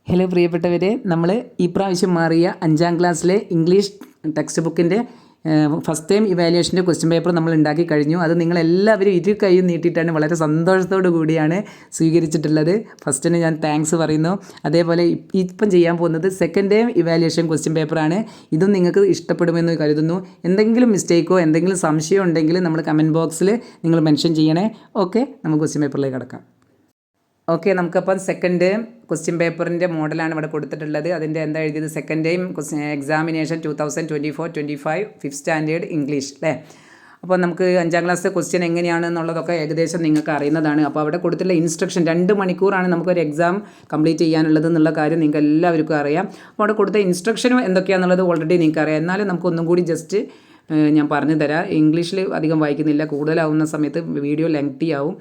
Hello പ്രിയപ്പെട്ടവരെ, നമ്മൾ ഈ പ്രാവശ്യം മാറിയ 5ാം ക്ലാസ്സിലെ ഇംഗ്ലീഷ് ടെക്സ്റ്റ് ബുക്കിൻ്റെ ഫസ്റ്റ് ടൈം ഇവാലുവേഷൻ്റെ ക്വസ്റ്റ്യൻ പേപ്പർ നമ്മൾ ഉണ്ടാക്കി കഴിഞ്ഞു. അത് നിങ്ങളെല്ലാവരും ഇരു കൈയും നീട്ടിയിട്ടാണ് വളരെ സന്തോഷത്തോടു കൂടിയാണ് സ്വീകരിച്ചിട്ടുള്ളത്. ഫസ്റ്റിന് ഞാൻ താങ്ക്സ് പറയുന്നു. അതേപോലെ ഇപ്പം ചെയ്യാൻ പോകുന്നത് സെക്കൻഡ് ടൈം ഇവാലുവേഷൻ ക്വസ്റ്റ്യൻ പേപ്പറാണ്. ഇതും നിങ്ങൾക്ക് ഇഷ്ടപ്പെടുമെന്ന് കരുതുന്നു. എന്തെങ്കിലും മിസ്റ്റേക്കോ എന്തെങ്കിലും സംശയം ഉണ്ടെങ്കിൽ നമ്മൾ കമൻറ്റ് ബോക്സിൽ നിങ്ങൾ മെൻഷൻ ചെയ്യണേ. ഓക്കെ, നമുക്ക് ക്വസ്റ്റ്യൻ പേപ്പറിലേക്ക് കടക്കാം. ഓക്കെ, നമുക്കപ്പം സെക്കൻഡ് ക്വസ്റ്റ്യൻ പേപ്പറിൻ്റെ മോഡലാണ് ഇവിടെ കൊടുത്തിട്ടുള്ളത്. അതിൻ്റെ എന്താ എഴുതിയത്? Second time examination 2024-25 fifth standard English അല്ലേ. അപ്പോൾ നമുക്ക് 5ാം ക്ലാസ്സിലെ ക്വസ്റ്റ്യൻ എങ്ങനെയാണെന്നുള്ളതൊക്കെ ഏകദേശം നിങ്ങൾക്ക് അറിയുന്നതാണ്. അപ്പോൾ അവിടെ കൊടുത്തിട്ടുള്ള ഇൻസ്ട്രക്ഷൻ 2 മണിക്കൂറാണ് നമുക്കൊരു എക്സാം കംപ്ലീറ്റ് ചെയ്യാനുള്ളത് എന്നുള്ള കാര്യം നിങ്ങൾക്ക് എല്ലാവർക്കും അറിയാം. അപ്പോൾ അവിടെ കൊടുത്ത ഇൻസ്ട്രക്ഷനും എന്തൊക്കെയാണെന്നുള്ളത് ഓൾറെഡി നിങ്ങൾക്ക് അറിയാം. എന്നാലും നമുക്ക് ഒന്നും കൂടി ജസ്റ്റ് ഞാൻ പറഞ്ഞു തരാം. ഇംഗ്ലീഷിൽ അധികം വായിക്കുന്നില്ല, കൂടുതലാവുന്ന സമയത്ത് വീഡിയോ ലെങ്തി ആവും.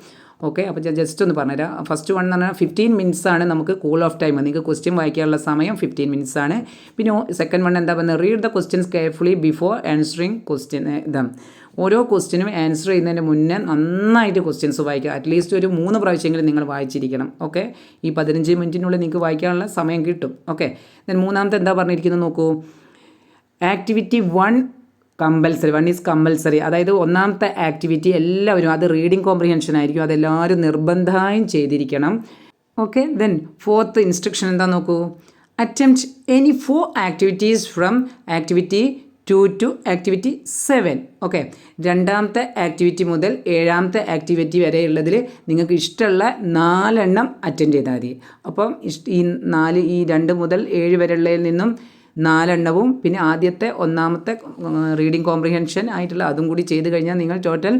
ഓക്കെ, അപ്പോൾ ഞാൻ ജസ്റ്റ് ഒന്ന് പറഞ്ഞുതരാം. ഫസ്റ്റ് വൺ എന്ന് പറഞ്ഞാൽ 15 മിനിറ്റ്സ് ആണ് നമുക്ക് കൂൾ ഓഫ് ടൈം. നിങ്ങൾക്ക് ക്വസ്റ്റ്യൻ വായിക്കാനുള്ള സമയം 15 മിനിറ്റ്സ് ആണ്. പിന്നെ സെക്കൻഡ് വൺ എന്താ പറയുന്നത്? Read the questions carefully before answering question. ഓരോ ക്വസ്റ്റ്യനും ആൻസർ ചെയ്യുന്നതിന് മുന്നേ നന്നായിട്ട് ക്വസ്റ്റ്യൻസ് വായിക്കുക. അറ്റ്ലീസ്റ്റ് ഒരു 3 പ്രാവശ്യമെങ്കിലും നിങ്ങൾ വായിച്ചിരിക്കണം. ഓക്കെ, ഈ 15 മിനിറ്റിനുള്ളിൽ നിങ്ങൾക്ക് വായിക്കാനുള്ള സമയം കിട്ടും. ഓക്കെ, ദെൻ മൂന്നാമത്തെ എന്താ പറഞ്ഞിരിക്കുന്നത് നോക്കൂ. Activity 1 compulsory. 1 is compulsory. അതായത് ഒന്നാമത്തെ ആക്ടിവിറ്റി എല്ലാവരും, അത് റീഡിങ് കോംപ്രിഹെൻഷൻ ആയിരിക്കും, അതെല്ലാവരും നിർബന്ധമായും ചെയ്തിരിക്കണം. ഓക്കെ, ദെൻ ഫോർത്ത് ഇൻസ്ട്രക്ഷൻ എന്താ നോക്കൂ. Attempt any 4 activities from activity 2 to activity 7. Okay, 2ാമത്തെ ആക്ടിവിറ്റി മുതൽ 7ാമത്തെ ആക്ടിവിറ്റി വരെയുള്ളതിൽ നിങ്ങൾക്ക് ഇഷ്ടമുള്ള 4 എണ്ണം അറ്റൻഡ് ചെയ്താൽ മതി. അപ്പം ഈ 2 മുതൽ 7 വരെയുള്ളതിൽ നിന്നും 4 എണ്ണവും പിന്നെ ആദ്യത്തെ ഒന്നാമത്തെ റീഡിങ് കോംപ്രിഹെൻഷൻ ആയിട്ടുള്ള അതും കൂടി ചെയ്ത് കഴിഞ്ഞാൽ നിങ്ങൾ ടോട്ടൽ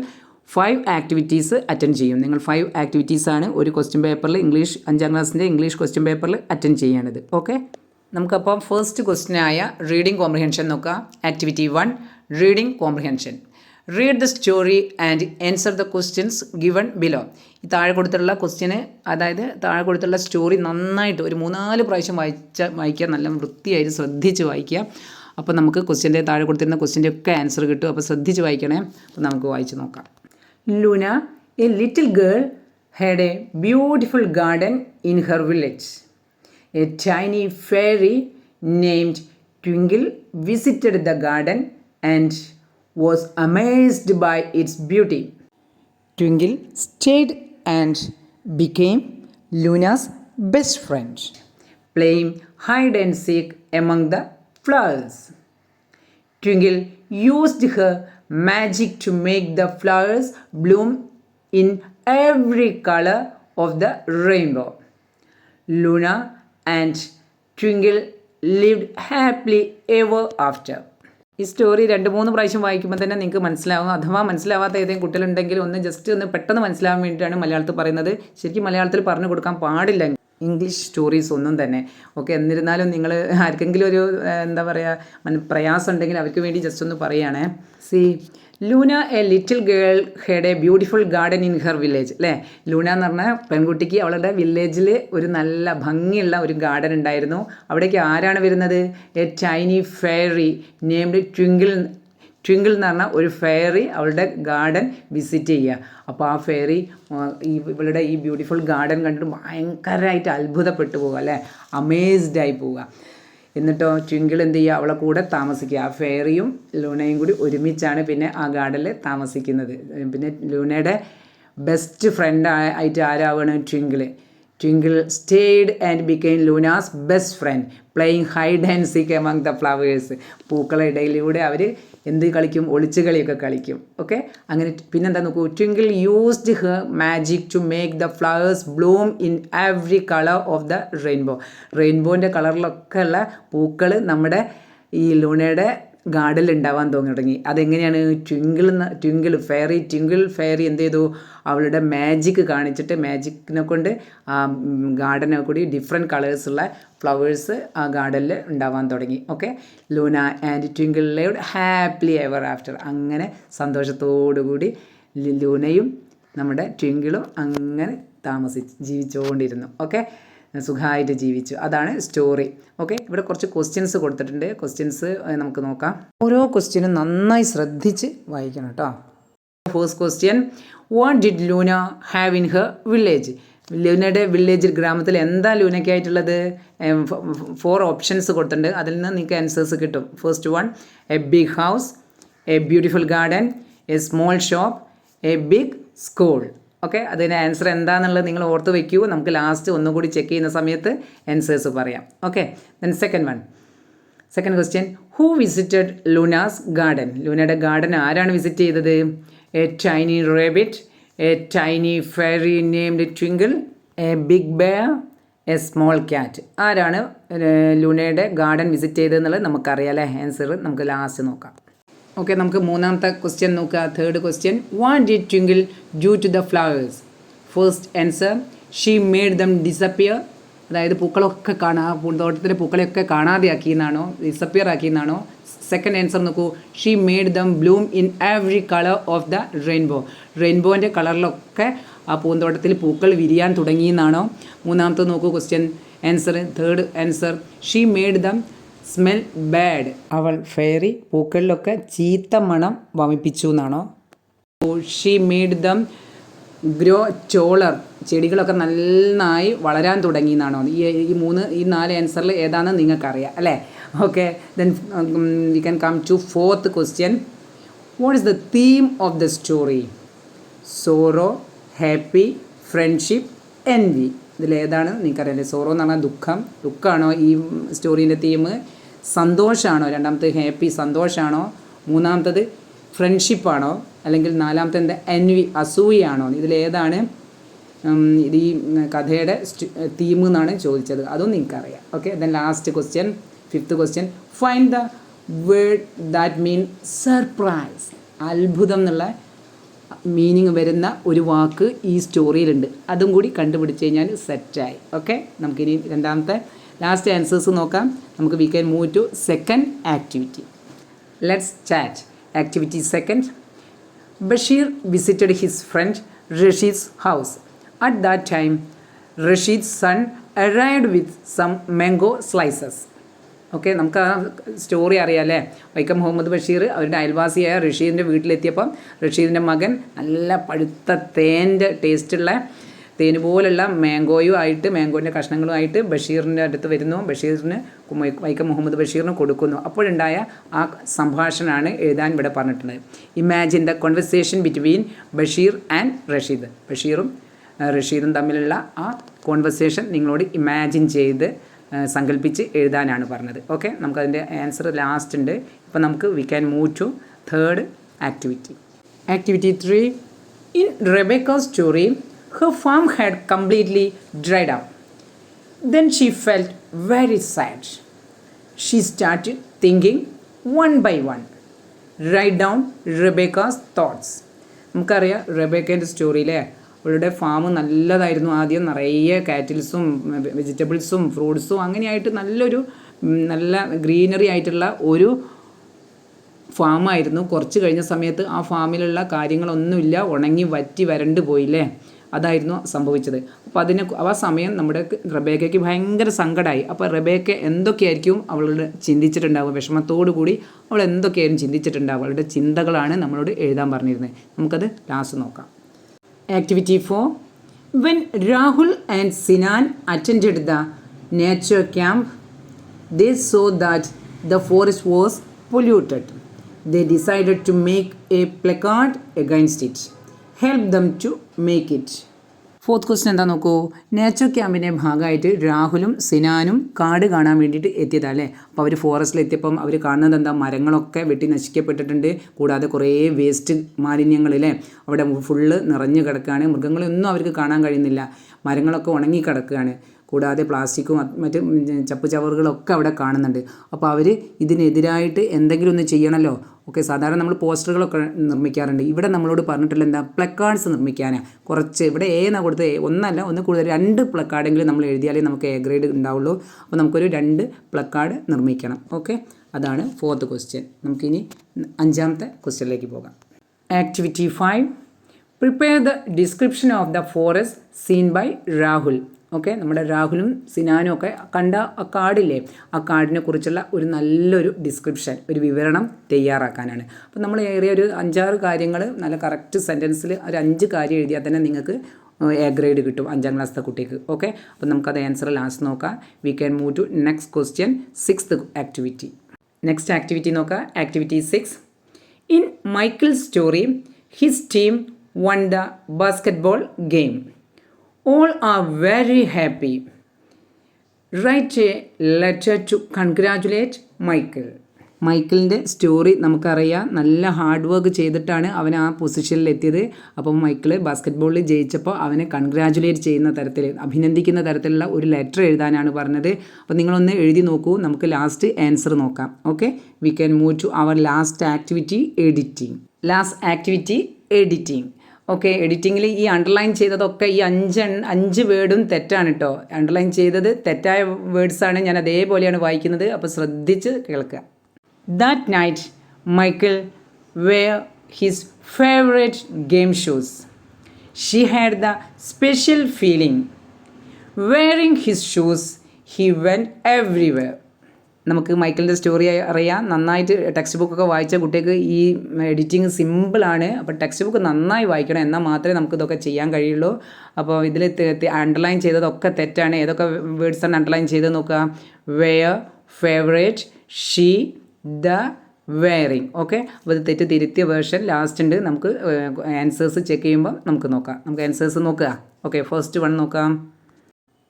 5 ആക്ടിവിറ്റീസ് അറ്റൻഡ് ചെയ്യും. നിങ്ങൾ 5 ആക്ടിവിറ്റീസാണ് ഒരു ക്വസ്റ്റ്യൻ പേപ്പറിൽ 5ാം ക്ലാസ്സിൻ്റെ ഇംഗ്ലീഷ് ക്വസ്റ്റ്യൻ പേപ്പറിൽ അറ്റൻഡ് ചെയ്യേണ്ടത്. ഓക്കെ, നമുക്കപ്പം ഫസ്റ്റ് ക്വസ്റ്റ്യനായ റീഡിങ് കോംപ്രിഹെൻഷൻ നോക്കാം. Activity 1 reading comprehension. Read the story and answer the questions given below. ഈ താഴെ കൊടുത്തിട്ടുള്ള ക്വസ്റ്റ്യന്, അതായത് താഴെ കൊടുത്തിട്ടുള്ള സ്റ്റോറി നന്നായിട്ട് ഒരു 3-4 പ്രാവശ്യം വായിക്കുക. നല്ല വൃത്തിയായിട്ട് ശ്രദ്ധിച്ച് വായിക്കുക. അപ്പോൾ നമുക്ക് ക്വസ്റ്റ്യൻ്റെ താഴെ കൊടുത്തിരുന്ന ക്വസ്റ്റ്യൻ്റെ ഒക്കെ ആൻസർ കിട്ടും. അപ്പോൾ ശ്രദ്ധിച്ച് വായിക്കണേ. അപ്പോൾ നമുക്ക് വായിച്ച് നോക്കാം. Luna, a little girl, had a beautiful garden in her village. A tiny fairy named twinkle visited the garden and was amazed by its beauty. Twinkle stayed and became Luna's best friend, playing hide and seek among the flowers. Twinkle used her magic to make the flowers bloom in every color of the rainbow. Luna and Twinkle lived happily ever after. ഈ story 2-3 പ്രാവശ്യം വായിക്കുമ്പോൾ തന്നെ നിങ്ങൾക്ക് മനസ്സിലാവും. അഥവാ മനസ്സിലാവാത്ത ഏതെങ്കിലും കുട്ടികളുണ്ടെങ്കിൽ ഒന്ന് പെട്ടെന്ന് മനസ്സിലാവാൻ വേണ്ടിയിട്ടാണ് മലയാളത്തിൽ പറയുന്നത്. ശരിക്കും മലയാളത്തിൽ പറഞ്ഞു കൊടുക്കാൻ പാടില്ല ഇംഗ്ലീഷ് സ്റ്റോറീസ് ഒന്നും തന്നെ. ഓക്കെ, എന്നിരുന്നാലും നിങ്ങൾ ആർക്കെങ്കിലും ഒരു എന്താ പറയുക പ്രയാസം ഉണ്ടെങ്കിൽ അവർക്ക് വേണ്ടി ജസ്റ്റ് ഒന്ന് പറയുകയാണേ. Luna a little girl had a beautiful garden in her village. അല്ലേ, ലൂന എന്ന് പറഞ്ഞ പെൺകുട്ടിക്ക് അവളുടെ വില്ലേജിൽ ഒരു നല്ല ഭംഗിയുള്ള ഒരു ഗാർഡൻ ഉണ്ടായിരുന്നു. അവിടേക്ക് ആരാണ് വരുന്നത്? A tiny fairy named Twinkle. Twinkle എന്ന് പറഞ്ഞാൽ ഒരു ഫെയറി അവളുടെ ഗാർഡൻ വിസിറ്റ് ചെയ്യുക. അപ്പോൾ ആ ഫെയറി ഇവളുടെ ഈ ബ്യൂട്ടിഫുൾ ഗാർഡൻ കണ്ടിട്ട് ഭയങ്കരമായിട്ട് അത്ഭുതപ്പെട്ടു പോവുക, അല്ലേ, അമേസ്ഡായി പോവുക. എന്നിട്ടോ ട്വിങ്കിൾ എന്ത് ചെയ്യുക? അവളെ കൂടെ താമസിക്കുക. ആ ഫെയറിയും ലൂണയും കൂടി ഒരുമിച്ചാണ് പിന്നെ ആ ഗാർഡനിൽ താമസിക്കുന്നത്. പിന്നെ ലൂണയുടെ ബെസ്റ്റ് ഫ്രണ്ട് ആയിട്ട് ആരാവാണ്? Twinkle. Twinkle stayed and became Luna's best friend, playing hide and seek among the flowers. പൂക്കളുടെ ഇടയിലൂടെ അവർ എന്ത് കളിക്കും? ഒളിച്ചു കളിയൊക്കെ കളിക്കും. ഓക്കെ, അങ്ങനെ പിന്നെന്താ നോക്കൂ. Twinkle used her magic to make the flowers bloom in every colour of the rainbow. റെയിൻബോൻ്റെ കളറിലൊക്കെ ഉള്ള പൂക്കൾ നമ്മുടെ ഈ ലൂണയുടെ ഗാർഡനിൽ ഉണ്ടാവാൻ തുടങ്ങി. അതെങ്ങനെയാണ്? ട്വിങ്കിൾ ഫെയറി എന്ത് ചെയ്തു? അവളുടെ മാജിക് കാണിച്ചിട്ട് മാജിക്കിനെ കൊണ്ട് ആ ഗാർഡനെ കൂടി ഡിഫറെൻറ്റ് കളേഴ്സുള്ള ഫ്ലവേഴ്സ് ആ ഗാർഡനിൽ ഉണ്ടാവാൻ തുടങ്ങി. Okay, Luna and twinkle lived happily ever after. അങ്ങനെ സന്തോഷത്തോടുകൂടി ലൂനയും നമ്മുടെ ട്വിങ്കിളും അങ്ങനെ ജീവിച്ചുകൊണ്ടിരുന്നു. ഓക്കെ, സുഖമായിട്ട് ജീവിച്ചു. അതാണ് സ്റ്റോറി. ഓക്കെ, ഇവിടെ കുറച്ച് ക്വസ്റ്റ്യൻസ് കൊടുത്തിട്ടുണ്ട്. ക്വസ്റ്റ്യൻസ് നമുക്ക് നോക്കാം. ഓരോ ക്വസ്റ്റ്യനും നന്നായി ശ്രദ്ധിച്ച് വായിക്കണം കേട്ടോ. First question, what did Luna have in her village? ലൂനയുടെ വില്ലേജിൽ ഗ്രാമത്തിൽ എന്താ ലൂനയ്ക്കായിട്ടുള്ളത്? 4 ഓപ്ഷൻസ് കൊടുത്തിട്ടുണ്ട്. അതിൽ നിന്ന് നിങ്ങൾക്ക് ആൻസേഴ്സ് കിട്ടും. First one, a big house, a beautiful garden, a small shop, a big school. Okay, അതിൻ്റെ ആൻസർ എന്താണെന്നുള്ളത് നിങ്ങൾ ഓർത്ത് വയ്ക്കൂ. നമുക്ക് ലാസ്റ്റ് ഒന്നുകൂടി ചെക്ക് ചെയ്യുന്ന സമയത്ത് ആൻസേഴ്സ് പറയാം. Okay, then second question, who visited Luna's garden? ലൂനയുടെ ഗാർഡൻ ആരാണ് വിസിറ്റ് ചെയ്തത്? A tiny rabbit, a tiny fairy named Twinkle, a big bear, a small cat. ആരാണ് ലൂനയുടെ ഗാർഡൻ വിസിറ്റ് ചെയ്തതെന്നുള്ളത് നമുക്കറിയാം അല്ലേ? ആൻസർ നമുക്ക് ലാസ്റ്റ് നോക്കാം. ഓക്കെ, നമുക്ക് മൂന്നാമത്തെ ക്വസ്റ്റ്യൻ നോക്കുക. Third question, what did Twinkle do to the flowers? First answer, she made them disappear. അതായത് പൂക്കളൊക്കെ പൂന്തോട്ടത്തിലെ പൂക്കളെയൊക്കെ കാണാതെയാക്കിയെന്നാണോ, ഡിസപ്പിയർ ആക്കിയെന്നാണോ? സെക്കൻഡ് ആൻസർ നോക്കൂ, she made them bloom in every colour of the rainbow. റെയിൻബോൻ്റെ കളറിലൊക്കെ ആ പൂന്തോട്ടത്തിൽ പൂക്കൾ വിരിയാൻ തുടങ്ങിയെന്നാണോ? മൂന്നാമത്തെ നോക്കൂ question answer, third answer, she made them smell bad. അവൾ ഫെയറി പൂക്കളിലൊക്കെ ചീത്ത മണം വമിപ്പിച്ചു എന്നാണോ? She made them grow taller. ചെടികളൊക്കെ നന്നായി വളരാൻ തുടങ്ങി എന്നാണോ? ഈ 4 ആൻസറിൽ ഏതാണെന്ന് നിങ്ങൾക്കറിയാം അല്ലേ? Okay, then we can come to fourth question. What is the theme of the story? Sorrow, happy, friendship, envy. ഇതിലേതാണ് നിങ്ങൾക്കറിയാം? സോറോ എന്ന് പറഞ്ഞാൽ ദുഃഖമാണോ ഈ സ്റ്റോറീൻ്റെ തീം? സന്തോഷമാണോ? രണ്ടാമത്തെ ഹാപ്പി സന്തോഷമാണോ? മൂന്നാമത്തത് ഫ്രണ്ട്ഷിപ്പാണോ? അല്ലെങ്കിൽ നാലാമത്തെ എന്താ എൻവി അസൂയാണോ? ഇതിലേതാണ് ഇത് ഈ കഥയുടെ തീം എന്നാണ് ചോദിച്ചത്. അതും നിങ്ങൾക്കറിയാം. Okay, then last question, fifth question, find the word that mean surprise. അത്ഭുതം എന്നുള്ള മീനിങ് വരുന്ന ഒരു വാക്ക് ഈ സ്റ്റോറിയിലുണ്ട്. അതും കൂടി കണ്ടുപിടിച്ച് കഴിഞ്ഞാൽ സെറ്റായി. ഓക്കെ, നമുക്കിനി രണ്ടാമത്തെ ലാസ്റ്റ് ആൻസേഴ്സ് നോക്കാം. നമുക്ക് we can move to second activity. Let's chat. Activity second. Bashir visited his friend Rashid's house. At that time, Rashid's son arrived with some mango slices. Okay, നമുക്ക് ആ സ്റ്റോറി അറിയാമല്ലേ? വൈക്കം മുഹമ്മദ് ബഷീർ അവരുടെ അയൽവാസിയായ റഷീദിൻ്റെ വീട്ടിലെത്തിയപ്പം റഷീദിൻ്റെ മകൻ നല്ല പഴുത്ത തേൻ്റെ ടേസ്റ്റുള്ള തേന് പോലുള്ള മാംഗോൻ്റെ കഷ്ണങ്ങളുമായിട്ട് ബഷീറിൻ്റെ അടുത്ത് വരുന്നു. ബഷീറിന് വൈക്കം മുഹമ്മദ് ബഷീറിന് കൊടുക്കുന്നു. അപ്പോഴുണ്ടായ ആ സംഭാഷണമാണ് എഴുതാൻ ഇവിടെ പറഞ്ഞിട്ടുള്ളത്. Imagine the conversation between Basheer and Rasheed. ബഷീറും റഷീദും തമ്മിലുള്ള ആ കോൺവെർസേഷൻ നിങ്ങളോട് ഇമാജിൻ ചെയ്ത് സങ്കല്പിച്ച് എഴുതാനാണ് പറഞ്ഞത്. ഓക്കെ, നമുക്കതിൻ്റെ ആൻസർ ലാസ്റ്റ് ഉണ്ട്. ഇപ്പോൾ നമുക്ക് we can move to third activity. Activity 3. In Rebecca's story, her farm had completely dried up. Then she felt very sad. She started thinking one by one. Write down Rebecca's thoughts. നമുക്കറിയാം റെബേക്കേൻ്റെ സ്റ്റോറിയിലെ അവളുടെ farm നല്ലതായിരുന്നു. ആദ്യം നിറയെ കാറ്റിൽസും വെജിറ്റബിൾസും ഫ്രൂട്ട്സും അങ്ങനെയായിട്ട് നല്ല greenery ആയിട്ടുള്ള ഒരു ഫാമായിരുന്നു. കുറച്ച് കഴിഞ്ഞ സമയത്ത് ആ ഫാമിലുള്ള കാര്യങ്ങളൊന്നുമില്ല, ഉണങ്ങി വറ്റി വരണ്ട് പോയില്ലേ? അതായിരുന്നു സംഭവിച്ചത്. അപ്പോൾ ആ സമയം നമ്മുടെ റെബേക്കയ്ക്ക് ഭയങ്കര സങ്കടമായി. അപ്പോൾ റെബേക്ക എന്തൊക്കെയായിരിക്കും അവളുടെ ചിന്തിച്ചിട്ടുണ്ടാവുക? വിഷമത്തോടു കൂടി അവൾ എന്തൊക്കെയായിരുന്നു ചിന്തിച്ചിട്ടുണ്ടാവുക? അവളുടെ ചിന്തകളാണ് നമ്മളോട് എഴുതാൻ പറഞ്ഞിരുന്നത്. നമുക്കത് ലാസ്റ്റ് നോക്കാം. Activity 4. When Rahul and Sinan attended the nature camp, they so that the forest was polluted. They decided to make a placard against it. Help them to make it. Fourth question എന്താ നോക്കൂ. നേച്ചർ ക്യാമ്പിൻ്റെ ഭാഗമായിട്ട് രാഹുലും സിനാനും കാട് കാണാൻ വേണ്ടിയിട്ട് എത്തിയതല്ലേ? അപ്പോൾ അവർ ഫോറസ്റ്റിൽ എത്തിയപ്പം അവർ കാണുന്നത് എന്താ? മരങ്ങളൊക്കെ വെട്ടി നശിക്കപ്പെട്ടിട്ടുണ്ട്. കൂടാതെ കുറേ വേസ്റ്റ് മാലിന്യങ്ങളിലെ അവിടെ ഫുള്ള് നിറഞ്ഞു കിടക്കുകയാണ്. മൃഗങ്ങളൊന്നും അവർക്ക് കാണാൻ കഴിയുന്നില്ല. മരങ്ങളൊക്കെ ഉണങ്ങി കിടക്കുകയാണ്. കൂടാതെ പ്ലാസ്റ്റിക്കും മറ്റ് ചപ്പുചവറുകളൊക്കെ അവിടെ കാണുന്നുണ്ട്. അപ്പോൾ അവർ ഇതിനെതിരായിട്ട് എന്തെങ്കിലും ഒന്ന് ചെയ്യണമല്ലോ. ഓക്കെ, സാധാരണ നമ്മൾ പോസ്റ്ററുകളൊക്കെ നിർമ്മിക്കാറുണ്ട്. ഇവിടെ നമ്മളോട് പറഞ്ഞിട്ടുള്ള എന്താ? പ്ലക്കാർഡ്സ് നിർമ്മിക്കാനാണ്. കുറച്ച് ഇവിടെ എന്നാണ് കൊടുത്തത്, ഒന്ന് കൂടുതൽ 2 പ്ലക്കാർഡെങ്കിലും നമ്മൾ എഴുതിയാലേ നമുക്ക് എ ഗ്രേഡ് ഉണ്ടാവുള്ളൂ. അപ്പോൾ നമുക്കൊരു 2 പ്ലക്കാർഡ് നിർമ്മിക്കണം. ഓക്കെ, അതാണ് ഫോർത്ത് ക്വസ്റ്റ്യൻ. നമുക്കിനി 5ാമത്തെ ക്വസ്റ്റ്യനിലേക്ക് പോകാം. Activity 5. Prepare the description of the forest scene by Rahul. Okay, നമ്മുടെ രാഹുലും സിനാനും ഒക്കെ കണ്ട ആ കാടില്ലേ, ആ കാടിനെ കുറിച്ചുള്ള ഒരു നല്ലൊരു ഡിസ്ക്രിപ്ഷൻ, ഒരു വിവരണം തയ്യാറാക്കാനാണ്. അപ്പോൾ നമ്മൾ ഏറിയ ഒരു 5-6 കാര്യങ്ങൾ നല്ല കറക്റ്റ് സെൻറ്റൻസിൽ ഒരു 5 കാര്യം എഴുതിയാൽ തന്നെ നിങ്ങൾക്ക് എ ഗ്രേഡ് കിട്ടും 5ാം ക്ലാസ്സിലെ കുട്ടിക്ക്. ഓക്കെ, അപ്പോൾ നമുക്കത് ആൻസർ ലാസ്റ്റ് നോക്കാം. We can move to next question, 6th activity. Next activity നോക്കാം. Activity 6. In Michael story his team won the basketball game. All are very happy. Write a letter to congratulate Michael. മൈക്കിളിൻ്റെ story നമുക്കറിയാം. നല്ല hard work ചെയ്തിട്ടാണ് അവൻ ആ പൊസിഷനിൽ എത്തിയത്. അപ്പം മൈക്കിൾ ബാസ്ക്കറ്റ്ബോളിൽ ജയിച്ചപ്പോൾ അവനെ കൺഗ്രാജുലേറ്റ് ചെയ്യുന്ന തരത്തിൽ, അഭിനന്ദിക്കുന്ന തരത്തിലുള്ള ഒരു ലെറ്റർ എഴുതാനാണ് പറഞ്ഞത്. അപ്പോൾ നിങ്ങളൊന്ന് എഴുതി നോക്കൂ. നമുക്ക് ലാസ്റ്റ് ആൻസർ നോക്കാം. Okay, we can move to our last activity, editing. Last activity editing. Okay, എഡിറ്റിങ്ങിൽ ഈ അണ്ടർലൈൻ ചെയ്തതൊക്കെ ഈ അഞ്ച് വേർഡും തെറ്റാണ് കേട്ടോ. അണ്ടർലൈൻ ചെയ്തത് തെറ്റായ വേർഡ്സാണ്. ഞാൻ അതേപോലെയാണ് വായിക്കുന്നത്. അപ്പോൾ ശ്രദ്ധിച്ച് കേൾക്കുക. That night Michael wear his favourite game shoes. She had the special feeling. Wearing his shoes he went everywhere. നമുക്ക് മൈക്കിളിൻ്റെ സ്റ്റോറി അറിയാം. നന്നായിട്ട് ടെക്സ്റ്റ് ബുക്കൊക്കെ വായിച്ച കുട്ടിക്ക് ഈ എഡിറ്റിങ് സിമ്പിളാണ്. അപ്പോൾ ടെക്സ്റ്റ് ബുക്ക് നന്നായി വായിക്കണം, എന്നാൽ മാത്രമേ നമുക്ക് ഇതൊക്കെ ചെയ്യാൻ കഴിയുള്ളൂ. അപ്പോൾ ഇതിൽ അണ്ടർലൈൻ ചെയ്തതൊക്കെ തെറ്റാണ്. ഏതൊക്കെ വേർഡ്സാണ് അണ്ടർലൈൻ ചെയ്ത് നോക്കുക. Wear, favourite, she, the, wearing. Okay, അപ്പോൾ ഇത് തെറ്റ് തിരുത്തിയ വേർഷൻ ലാസ്റ്റ് ഉണ്ട്. നമുക്ക് ആൻസേഴ്സ് ചെക്ക് ചെയ്യുമ്പോൾ നമുക്ക് നോക്കാം. നമുക്ക് ആൻസേഴ്സ് നോക്കുക. ഓക്കെ, ഫസ്റ്റ് വൺ നോക്കാം.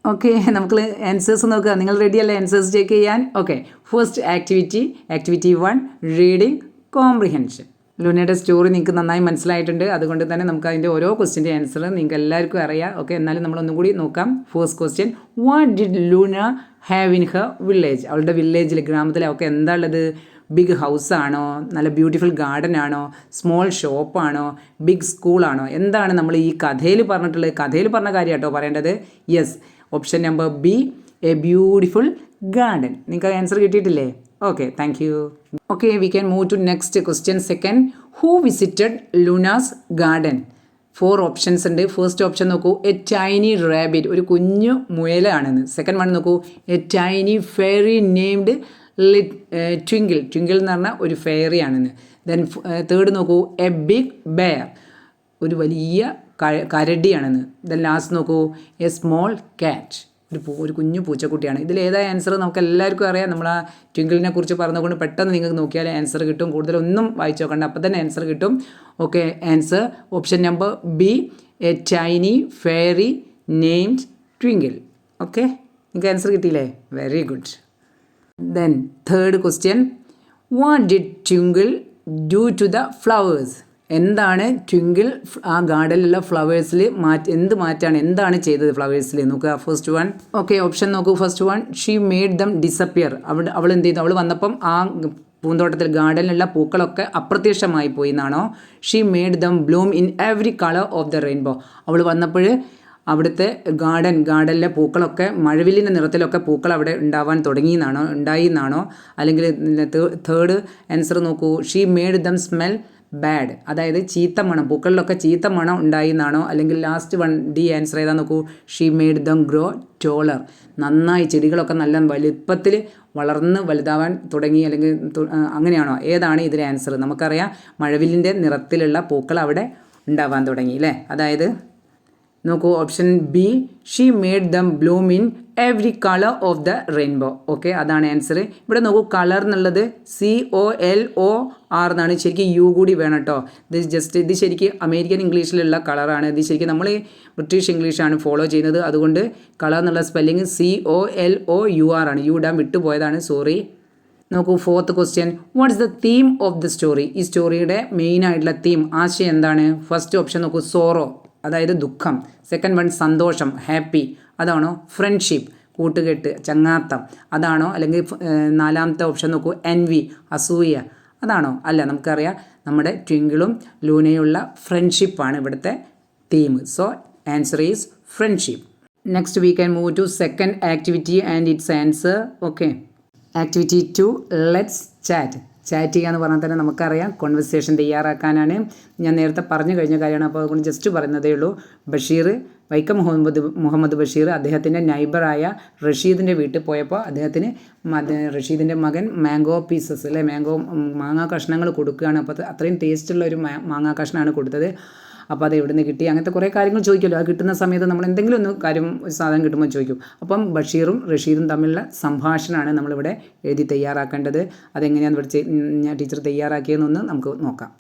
ഓക്കെ, നമുക്ക് ആൻസേഴ്സ് നോക്കുക. നിങ്ങൾ റെഡിയല്ലേ ആൻസേഴ്സ് ചെക്ക് ചെയ്യാൻ? Okay, first activity 1 reading comprehension. ലൂനയുടെ സ്റ്റോറി നിങ്ങൾക്ക് നന്നായി മനസ്സിലായിട്ടുണ്ട്. അതുകൊണ്ട് തന്നെ നമുക്ക് അതിൻ്റെ ഓരോ ക്വസ്റ്റ്യൻ്റെ ആൻസർ നിങ്ങൾക്ക് എല്ലാവർക്കും അറിയാം. ഓക്കെ, എന്നാലും നമ്മളൊന്നും കൂടി നോക്കാം. First question, what did Luna have in her village? അവളുടെ വില്ലേജിൽ, ഗ്രാമത്തിലൊക്കെ എന്താ ഉള്ളത്? ബിഗ് ഹൗസാണോ, നല്ല ബ്യൂട്ടിഫുൾ ഗാർഡൻ ആണോ, സ്മോൾ ഷോപ്പാണോ, ബിഗ് സ്കൂളാണോ? എന്താണ് നമ്മൾ ഈ കഥയിൽ പറഞ്ഞിട്ടുള്ളത്? കഥയിൽ പറഞ്ഞ കാര്യം കേട്ടോ പറയേണ്ടത്. Yes, option number B, a beautiful garden. നിങ്ങൾക്ക് ആൻസർ കിട്ടിയിട്ടില്ലേ? Okay, thank you. Okay, we can move to next question. Second, who visited Luna's garden? 4 options ഉണ്ട്. ഫസ്റ്റ് ഓപ്ഷൻ നോക്കൂ, എ ടൈനി റാബിറ്റ്, ഒരു കുഞ്ഞു മുയലാണെന്ന്. സെക്കൻഡ് വൺ നോക്കൂ, a tiny fairy named Twinkle. Twinkle എന്ന് പറഞ്ഞാൽ ഒരു ഫെയറി ആണെന്ന്. ദെൻ തേർഡ് നോക്കൂ, എ ബിഗ് ബെയർ, ഒരു വലിയ കരടിയാണെന്ന്. ദെൻ ലാസ്റ്റ് നോക്കൂ, എ സ്മോൾ ക്യാറ്റ്, ഒരു കുഞ്ഞു പൂച്ചക്കുട്ടിയാണ്. ഇതിൽ ഏതായ ആൻസർ നമുക്ക് എല്ലാവർക്കും അറിയാം. നമ്മൾ ആ ട്വിങ്കിളിനെ കുറിച്ച് പറഞ്ഞുകൊണ്ട് പെട്ടെന്ന് നിങ്ങൾക്ക് നോക്കിയാൽ ആൻസർ കിട്ടും. കൂടുതലൊന്നും വായിച്ചു നോക്കണ്ട, അപ്പോൾ തന്നെ ആൻസർ കിട്ടും. Okay, answer option number B, a tiny fairy named Twinkle. Okay, നിങ്ങൾക്ക് ആൻസർ കിട്ടിയില്ലേ? Very good. Then third question, what did Twinkle do to the flowers? എന്താണ് ട്വിങ്കിൾ ആ ഗാർഡനിലുള്ള ഫ്ലവേഴ്സിൽ എന്താണ് ചെയ്തത് ഫ്ലവേഴ്സിൽ? നോക്കുക ഫസ്റ്റ് വൺ. ഓക്കെ, ഓപ്ഷൻ നോക്കൂ. First one, she made them disappear. അവൾ എന്ത് ചെയ്തു? അവൾ വന്നപ്പം ആ പൂന്തോട്ടത്തിൽ ഗാർഡനിലുള്ള പൂക്കളൊക്കെ അപ്രത്യക്ഷമായി പോയി എന്നാണോ? She made them bloom in every colour of the rainbow. അവൾ വന്നപ്പോൾ അവിടുത്തെ ഗാർഡനിലെ പൂക്കളൊക്കെ മഴവില്ലിൻ്റെ നിറത്തിലൊക്കെ പൂക്കൾ അവിടെ ഉണ്ടായി എന്നാണോ? അല്ലെങ്കിൽ തേർഡ് ആൻസർ നോക്കൂ, she made them smell bad, അതായത് ചീത്ത മണം, പൂക്കളിലൊക്കെ ചീത്ത മണം ഉണ്ടായി എന്നാണോ? അല്ലെങ്കിൽ ലാസ്റ്റ് വൺ ഡി ആൻസർ ഏതാ നോക്കൂ, ഷീ മെയ്ഡ് ദം ഗ്രോ ടോളർ, നന്നായി ചെടികളൊക്കെ നല്ല വലുപ്പത്തിൽ വളർന്ന് വലുതാവാൻ തുടങ്ങി, അല്ലെങ്കിൽ അങ്ങനെയാണോ? ഏതാണ് ഇതിലെ ആൻസർ? നമുക്കറിയാം മഴവില്ലിൻ്റെ നിറത്തിലുള്ള പൂക്കൾ അവിടെ ഉണ്ടാവാൻ തുടങ്ങി അല്ലേ? അതായത് നോക്കൂ, option B, she made them bloom in every colour of the rainbow. Okay, അതാണ് ആൻസർ. ഇവിടെ നോക്കൂ, കളർ എന്നുള്ളത് COLOR എന്നാണ്. ശരിക്കും യു കൂടി വേണം കേട്ടോ. ഇത് ശരിക്കും അമേരിക്കൻ ഇംഗ്ലീഷിലുള്ള കളറാണ്. ഇത് ശരിക്കും നമ്മൾ ബ്രിട്ടീഷ് ഇംഗ്ലീഷാണ് ഫോളോ ചെയ്യുന്നത്. അതുകൊണ്ട് കളർ എന്നുള്ള സ്പെല്ലിങ് COLOUR ആണ്. യു ഇടാൻ വിട്ടുപോയതാണ്, സോറി. നോക്കൂ, fourth question, what is the theme of the story? ഈ സ്റ്റോറിയുടെ മെയിൻ ആയിട്ടുള്ള തീം, ആശയം എന്താണ്? ഫസ്റ്റ് ഓപ്ഷൻ നോക്കൂ, സോറോ, അതായത് ദുഃഖം. സെക്കൻഡ് വൺ, സന്തോഷം, ഹാപ്പി, അതാണോ? ഫ്രണ്ട്ഷിപ്പ്, കൂട്ടുകെട്ട്, ചങ്ങാത്തം, അതാണോ? അല്ലെങ്കിൽ നാലാമത്തെ ഓപ്ഷൻ നോക്കൂ, എൻവി, അസൂയ, അതാണോ? അല്ല, നമുക്കറിയാം നമ്മുടെ ട്വിങ്കിളും ലൂനയുള്ള ഫ്രണ്ട്ഷിപ്പാണ് ഇവിടുത്തെ theme. So answer is friendship. Next we can move to second activity and its answer. Okay, activity 2, let's chat. Chat ചെയ്യുക എന്ന് പറഞ്ഞാൽ തന്നെ നമുക്കറിയാം കോൺവെർസേഷൻ തയ്യാറാക്കാനാണ്. ഞാൻ നേരത്തെ പറഞ്ഞു കഴിഞ്ഞ കാര്യമാണ്, അപ്പോൾ അതുകൊണ്ട് ജസ്റ്റ് പറയുന്നതേ ഉള്ളൂ. വൈക്കം മുഹമ്മദ് ബഷീർ അദ്ദേഹത്തിൻ്റെ നൈബറായ റഷീദിൻ്റെ വീട്ടിൽ പോയപ്പോൾ അദ്ദേഹത്തിന് റഷീദിൻ്റെ മകൻ മാംഗോ പീസസ് മാങ്ങാ കഷ്ണങ്ങൾ കൊടുക്കുകയാണ്. അപ്പോൾ അത്രയും ടേസ്റ്റുള്ള ഒരു മാങ്ങാ കഷ്ണമാണ് കൊടുത്തത്. അപ്പോൾ അത് എവിടെ നിന്ന് കിട്ടി, അങ്ങനത്തെ കുറേ കാര്യങ്ങൾ ചോദിക്കുമല്ലോ. അത് കിട്ടുന്ന സമയത്ത് നമ്മൾ എന്തെങ്കിലും ഒരു സാധനം കിട്ടുമ്പോൾ ചോദിക്കും. അപ്പം ബഷീറും റഷീദും തമ്മിലുള്ള സംഭാഷണമാണ് നമ്മളിവിടെ എഴുതി തയ്യാറാക്കേണ്ടത്. അതെങ്ങനെയാണെന്ന് ഞാൻ ടീച്ചർ തയ്യാറാക്കിയതെന്നൊന്ന് നമുക്ക് നോക്കാം.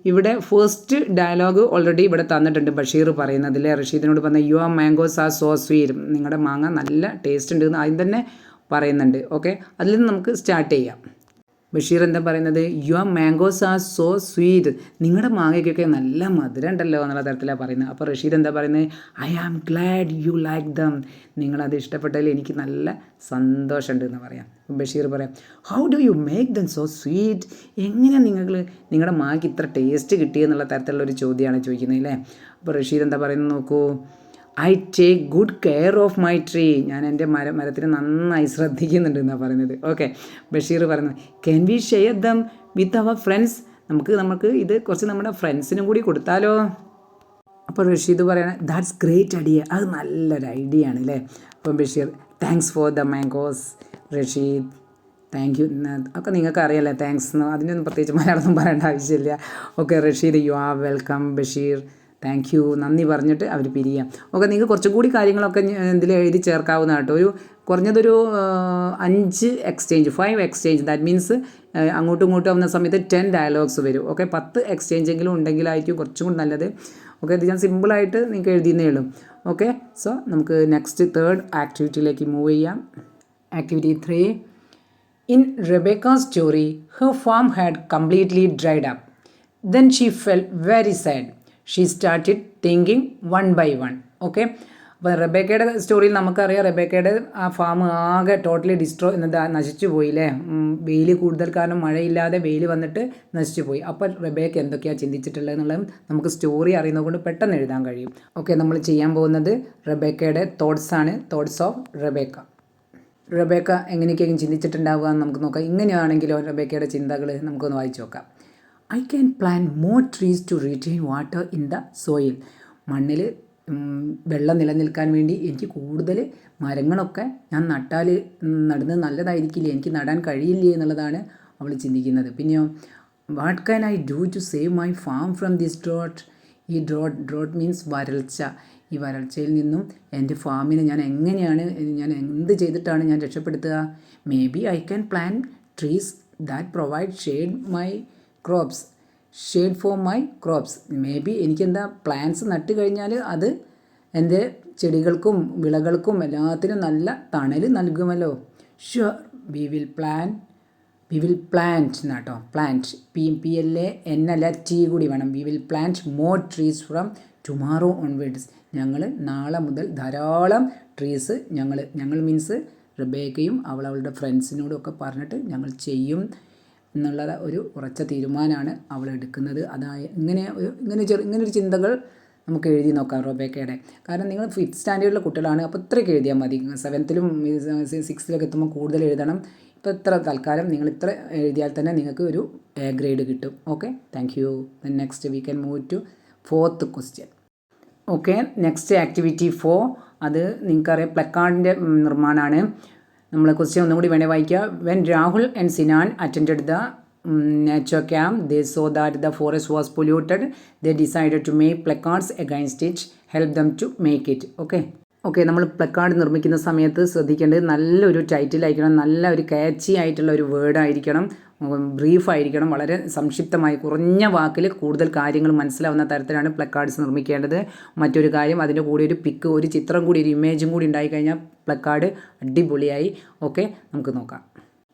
ഇവിടെ ഫസ്റ്റ് ഡയലോഗ് ഓൾറെഡി ഇവിടെ തന്നിട്ടുണ്ട്. ബഷീർ പറയുന്നതിൽ റഷീദിനോട് പറഞ്ഞ your mangoes are so sweet, നിങ്ങളുടെ മാങ്ങ നല്ല ടേസ്റ്റ് ഉണ്ട് എന്ന് ആദ്യം തന്നെ പറയുന്നുണ്ട്. ഓക്കെ, അതിൽ നിന്ന് നമുക്ക് സ്റ്റാർട്ട് ചെയ്യാം. ബഷീർ എന്താ പറയുന്നത്? Your mangoes are so sweet, നിങ്ങളുടെ മാങ്ങയ്ക്കൊക്കെ നല്ല മധുരം ഉണ്ടല്ലോ എന്നുള്ള തരത്തിലാണ് പറയുന്നത്. അപ്പോൾ റഷീദ് എന്താ പറയുന്നത്? I am glad you like them, നിങ്ങളത് ഇഷ്ടപ്പെട്ടതിൽ എനിക്ക് നല്ല സന്തോഷമുണ്ട് എന്ന് പറയാം. ബഷീർ പറയാം, how do you make them so sweet, എങ്ങനെയാണ് നിങ്ങളുടെ മാങ്ങയ്ക്ക് ഇത്ര ടേസ്റ്റ് കിട്ടിയെന്നുള്ള തരത്തിലുള്ളൊരു ചോദ്യമാണ് ചോദിക്കുന്നത് അല്ലേ. അപ്പോൾ റഷീദ് എന്താ പറയുന്നത് നോക്കൂ. I take good care of my tree, ഞാൻ എൻ്റെ മരത്തിന് നന്നായി ശ്രദ്ധിക്കുന്നുണ്ട് എന്നാണ് പറയുന്നത്. ഓക്കെ, ബഷീർ പറയുന്നത് can we share them with our friends, നമുക്ക് ഇത് കുറച്ച് നമ്മുടെ ഫ്രണ്ട്സിനും കൂടി കൊടുത്താലോ. അപ്പോൾ റഷീദ് പറയണ ദാറ്റ്സ് ഗ്രേറ്റ് ഐഡിയ, അത് നല്ലൊരു ഐഡിയ ആണ് അല്ലേ. അപ്പം Basheer thanks for the mangoes. Rasheed thank you, ഒക്കെ നിങ്ങൾക്ക് അറിയാമല്ലേ താങ്ക്സ് എന്ന്, അതിനൊന്നും പ്രത്യേകിച്ച് മലയാളമൊന്നും പറയേണ്ട ആവശ്യമില്ല. Okay, Rasheed you are welcome. Basheer thank you, നന്ദി പറഞ്ഞിട്ട് അവർ പിരിയാം. ഓക്കെ, നിങ്ങൾക്ക് കുറച്ചും കൂടി കാര്യങ്ങളൊക്കെ ഇതിൽ എഴുതി ചേർക്കാവുന്ന കേട്ടോ. കുറഞ്ഞതൊരു 5 എക്സ്ചേഞ്ച്, ദാറ്റ് മീൻസ് അങ്ങോട്ടും ഇങ്ങോട്ടും ആവുന്ന സമയത്ത് 10 ഡയലോഗ്സ് വരും. ഓക്കെ, 10 എക്സ്ചേഞ്ചെങ്കിലും ഉണ്ടെങ്കിലായിരിക്കും കുറച്ചും കൂടി നല്ലത്. ഓക്കെ, ഇത് ഞാൻ സിമ്പിളായിട്ട് നിങ്ങൾക്ക് എഴുതിയെന്നേ ഉള്ളൂ. ഓക്കെ, സോ നമുക്ക് നെക്സ്റ്റ് തേർഡ് ആക്ടിവിറ്റിയിലേക്ക് മൂവ് ചെയ്യാം. Activity 3. In Rebecca's story, her farm had completely dried up. Then she felt very sad. She started thinking one by one. Okay, അപ്പോൾ റെബേക്കയുടെ സ്റ്റോറിയിൽ നമുക്കറിയാം റെബേക്കയുടെ ആ ഫാം ആകെ ടോട്ടലി നശിച്ചു പോയില്ലേ. വെയിൽ കൂടുതൽ കാരണം മഴയില്ലാതെ വെയിൽ വന്നിട്ട് നശിച്ചു പോയി. അപ്പോൾ റെബേക്ക എന്തൊക്കെയാണ് ചിന്തിച്ചിട്ടുള്ളത് എന്നുള്ളത് നമുക്ക് സ്റ്റോറി അറിയുന്നത് കൊണ്ട് പെട്ടെന്ന് എഴുതാൻ കഴിയും. ഓക്കെ, നമ്മൾ ചെയ്യാൻ പോകുന്നത് റെബേക്കയുടെ തോട്ട്സ് ആണ്, തോട്ട്സ് ഓഫ് റെബേക്ക. റെബേക്ക എങ്ങനെയൊക്കെയും ചിന്തിച്ചിട്ടുണ്ടാവുക എന്ന് നമുക്ക് നോക്കാം. ഇങ്ങനെയാണെങ്കിലോ റെബേക്കയുടെ ചിന്തകൾ നമുക്കൊന്ന് വായിച്ചു നോക്കാം. I can plan more trees to retain water in the soil, മണ്ണിൽ വെള്ളം നിലനിൽക്കാൻ വേണ്ടി എനിക്ക് കൂടുതൽ മരങ്ങളൊക്കെ ഞാൻ നടുന്നത് നല്ലതായിരിക്കില്ലേ, എനിക്ക് നടാൻ കഴിയില്ലേ എന്നുള്ളതാണ് അവൾ ചിന്തിക്കുന്നത്. പിന്നെയോ what can I do to save my farm from this drought, ഈ ഡ്രോട്ട് മീൻസ് വരൾച്ച, ഈ വരൾച്ചയിൽ നിന്നും എൻ്റെ ഫാമിനെ ഞാൻ എന്ത് ചെയ്തിട്ടാണ് ഞാൻ രക്ഷപ്പെടുത്തുക. May be I can plan trees that provide shade for my crops, may be എനിക്കെന്താ പ്ലാന്റ്സ് നട്ട് കഴിഞ്ഞാൽ അത് എൻ്റെ ചെടികൾക്കും വിളകൾക്കും എല്ലാത്തിനും നല്ല തണൽ നൽകുമല്ലോ. Sure we will plant എന്നാട്ടോ, plant PLANT കൂടി വേണം. We will plant more trees from tomorrow onwards, ഞങ്ങൾ നാളെ മുതൽ ധാരാളം ട്രീസ് ഞങ്ങൾ മീൻസ് റെബേക്കയും അവളുടെ ഫ്രണ്ട്സിനോടും ഒക്കെ പറഞ്ഞിട്ട് ഞങ്ങൾ ചെയ്യും എന്നുള്ള ഒരു ഉറച്ച തീരുമാനമാണ് അവൾ എടുക്കുന്നത്. ഇങ്ങനൊരു ചിന്തകൾ നമുക്ക് എഴുതി നോക്കാം റെബേക്കയുടെ. കാരണം നിങ്ങൾ 5th സ്റ്റാൻഡേർഡിലെ കുട്ടികളാണ്, അപ്പോൾ ഇത്രയൊക്കെ എഴുതിയാൽ മതി. 7th-ലും 6th-ലൊക്കെ എത്തുമ്പോൾ കൂടുതൽ എഴുതണം. ഇപ്പോൾ ഇത്ര തൽക്കാലം നിങ്ങൾ ഇത്ര എഴുതിയാൽ തന്നെ നിങ്ങൾക്ക് ഒരു A ഗ്രേഡ് കിട്ടും. Okay, thank you. Next we can move to 4th question. Okay, next activity 4, അത് നിങ്ങൾക്കറിയാം പ്ലക്കാർഡിൻ്റെ നിർമ്മാണമാണ്. നമ്മൾ ക്വസ്റ്റ്യൻ ഒന്നും കൂടി വേണേ വായിക്കുക. When Rahul and Sinan attended the nature camp, they saw that the forest was polluted. They decided to make placards against it, help them to make it. Okay, നമ്മൾ placard നിർമ്മിക്കുന്ന സമയത്ത് ശ്രദ്ധിക്കേണ്ടത് നല്ലൊരു ടൈറ്റിലായിരിക്കണം, നല്ല ഒരു കാച്ചി ആയിട്ടുള്ള ഒരു വേർഡായിരിക്കണം, ബ്രീഫായിരിക്കണം, വളരെ സംക്ഷിപ്തമായി കുറഞ്ഞ വാക്കിൽ കൂടുതൽ കാര്യങ്ങൾ മനസ്സിലാവുന്ന തരത്തിലാണ് പ്ലക്കാർഡ്സ് നിർമ്മിക്കേണ്ടത്. മറ്റൊരു കാര്യം, അതിൻ്റെ കൂടെ ഒരു പിക്ക്, ഒരു ചിത്രം കൂടി, ഒരു ഇമേജും കൂടി ഉണ്ടായിക്കഴിഞ്ഞാൽ പ്ലക്കാർഡ് അടിപൊളിയായി. ഓക്കെ, നമുക്ക് നോക്കാം.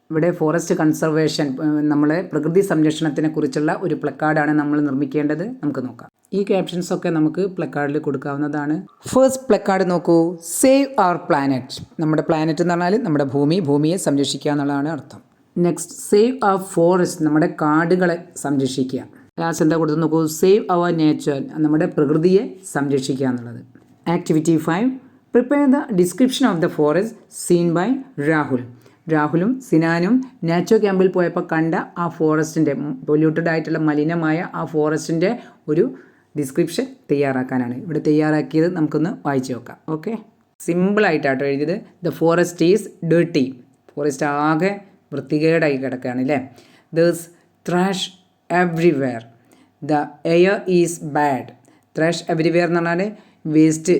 ഇവിടെ ഫോറസ്റ്റ് കൺസർവേഷൻ, നമ്മളെ പ്രകൃതി സംരക്ഷണത്തിനെ കുറിച്ചുള്ള ഒരു പ്ലക്കാർഡാണ് നമ്മൾ നിർമ്മിക്കേണ്ടത്. നമുക്ക് നോക്കാം. ഈ ക്യാപ്ഷൻസൊക്കെ നമുക്ക് പ്ലക്കാർഡിൽ കൊടുക്കാവുന്നതാണ്. ഫസ്റ്റ് പ്ലക്കാർഡ് നോക്കൂ. Save our planet. നമ്മുടെ പ്ലാനറ്റ് എന്ന് പറഞ്ഞാൽ നമ്മുടെ ഭൂമിയെ സംരക്ഷിക്കുക എന്നുള്ളതാണ് അർത്ഥം. നെക്സ്റ്റ് സേവ് അവർ ഫോറസ്റ്റ്, നമ്മുടെ കാടുകളെ സംരക്ഷിക്കുക. ലാസ്റ്റ് എന്താ കൊടുത്ത് നോക്കൂ. സേവ് അവർ നേച്ചർ, നമ്മുടെ പ്രകൃതിയെ സംരക്ഷിക്കുക എന്നുള്ളത്. Activity 5, prepare the description of the forest scene by രാഹുലും സിനാനും നാച്ചോ ക്യാമ്പിൽ പോയപ്പോൾ കണ്ട ആ ഫോറസ്റ്റിൻ്റെ, പൊല്യൂട്ടഡ് ആയിട്ടുള്ള മലിനമായ ആ ഫോറസ്റ്റിൻ്റെ ഒരു ഡിസ്ക്രിപ്ഷൻ തയ്യാറാക്കാനാണ് ഇവിടെ തയ്യാറാക്കിയത്. നമുക്കൊന്ന് വായിച്ചു നോക്കാം. ഓക്കെ, സിമ്പിളായിട്ടാട്ടോ എഴുതിയത്. The forest is dirty, forest ആകെ വൃത്തികേടായി കിടക്കുകയാണ് അല്ലേ. There's trash everywhere. The air is bad. Thrash everywhere എന്ന് പറഞ്ഞാൽ വേസ്റ്റ്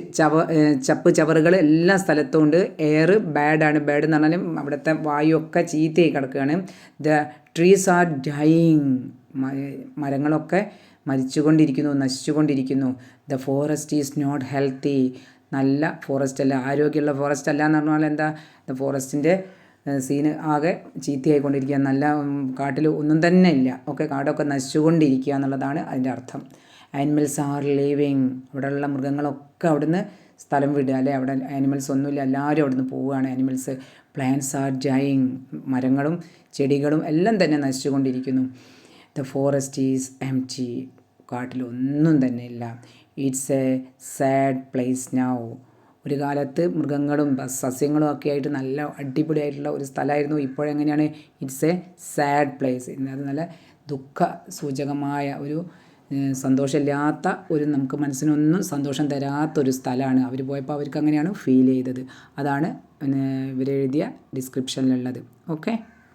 ചപ്പ് ചവറുകൾ എല്ലാ സ്ഥലത്തും ഉണ്ട്. എയർ ബാഡാണ്. ബാഡ് എന്ന് പറഞ്ഞാൽ അവിടുത്തെ വായുവൊക്കെ ചീത്തയായി കിടക്കുകയാണ്. ദ ട്രീസ് ആർ ഡൈയിങ്, മരങ്ങളൊക്കെ മരിച്ചുകൊണ്ടിരിക്കുന്നു, നശിച്ചുകൊണ്ടിരിക്കുന്നു. The forest is not healthy, നല്ല ഫോറസ്റ്റ് അല്ല, ആരോഗ്യമുള്ള ഫോറസ്റ്റ് അല്ല എന്ന് പറഞ്ഞാൽ എന്താ, ദ ഫോറസ്റ്റിൻ്റെ സീന് ആകെ ചീത്തയായിക്കൊണ്ടിരിക്കുക, നല്ല കാട്ടിൽ ഒന്നും തന്നെ ഇല്ല, ഓക്കെ, കാടൊക്കെ നശിച്ചുകൊണ്ടിരിക്കുക എന്നുള്ളതാണ് അതിൻ്റെ അർത്ഥം. ആനിമൽസ് ആർ ലിവിങ്, അവിടെയുള്ള മൃഗങ്ങളൊക്കെ അവിടുന്ന് സ്ഥലം വിടുക, അല്ലെ, അവിടെ ആനിമൽസ് ഒന്നുമില്ല, എല്ലാവരും അവിടുന്ന് പോവുകയാണ് ആനിമൽസ്. പ്ലാന്റ്സ് ആർ ഡൈയിങ്, മരങ്ങളും ചെടികളും എല്ലാം തന്നെ നശിച്ചുകൊണ്ടിരിക്കുന്നു. ദ ഫോറസ്റ്റ് ഈസ് എംപ്റ്റി, കാട്ടിലൊന്നും തന്നെ ഇല്ല. It's A sad place now, ഒരു കാലത്ത് മൃഗങ്ങളും സസ്യങ്ങളും ഒക്കെ ആയിട്ട് നല്ല അടിപൊളിയായിട്ടുള്ള ഒരു സ്ഥലമായിരുന്നു. ഇപ്പോഴെങ്ങനെയാണ്? ഇറ്റ്സ് എ സാഡ് പ്ലേസ്, അത് നല്ല ദുഃഖ സൂചകമായ ഒരു സന്തോഷമില്ലാത്ത ഒരു, നമുക്ക് മനസ്സിനൊന്നും സന്തോഷം തരാത്തൊരു സ്ഥലമാണ്. അവർ പോയപ്പോൾ അവർക്ക് അങ്ങനെയാണ് ഫീൽ ചെയ്തത്. അതാണ് ഇവരെഴുതിയ ഡിസ്ക്രിപ്ഷനിലുള്ളത്. ഓക്കെ,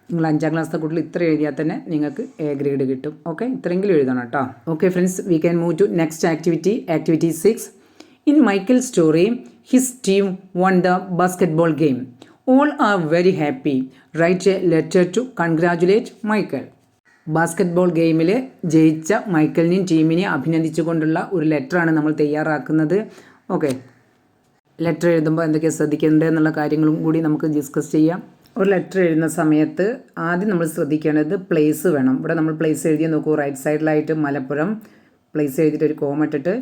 നിങ്ങൾ 5ാം ക്ലാസ്സിലെ കുട്ടികൾ ഇത്ര എഴുതിയാൽ തന്നെ നിങ്ങൾക്ക് എ ഗ്രേഡ് കിട്ടും. ഓക്കെ, ഇത്രയെങ്കിലും എഴുതണം കേട്ടോ. Okay friends, we can move to next activity. Activity 6. In Michael story, his team won the basketball game. All are very happy. Write a letter to congratulate Michael. Basketball ഗെയിമിൽ ജയിച്ച മൈക്കിളിനെയും ടീമിനെയും അഭിനന്ദിച്ചുകൊണ്ടുള്ള ഒരു ലെറ്ററാണ് നമ്മൾ തയ്യാറാക്കുന്നത്. Okay, letter എഴുതുമ്പോൾ എന്തൊക്കെയാണ് ശ്രദ്ധിക്കേണ്ടത് എന്നുള്ള കാര്യങ്ങളും കൂടി നമുക്ക് ഡിസ്കസ് ചെയ്യാം. ഒരു ലെറ്റർ എഴുതുന്ന സമയത്ത് ആദ്യം നമ്മൾ ശ്രദ്ധിക്കേണ്ടത് പ്ലേസ് വേണം. ഇവിടെ നമ്മൾ പ്ലേസ് എഴുതി നോക്കൂ. റൈറ്റ് സൈഡിലായിട്ട് മലപ്പുറം പ്ലേസ് എഴുതിയിട്ട് ഒരു കോമ ഇട്ടിട്ട്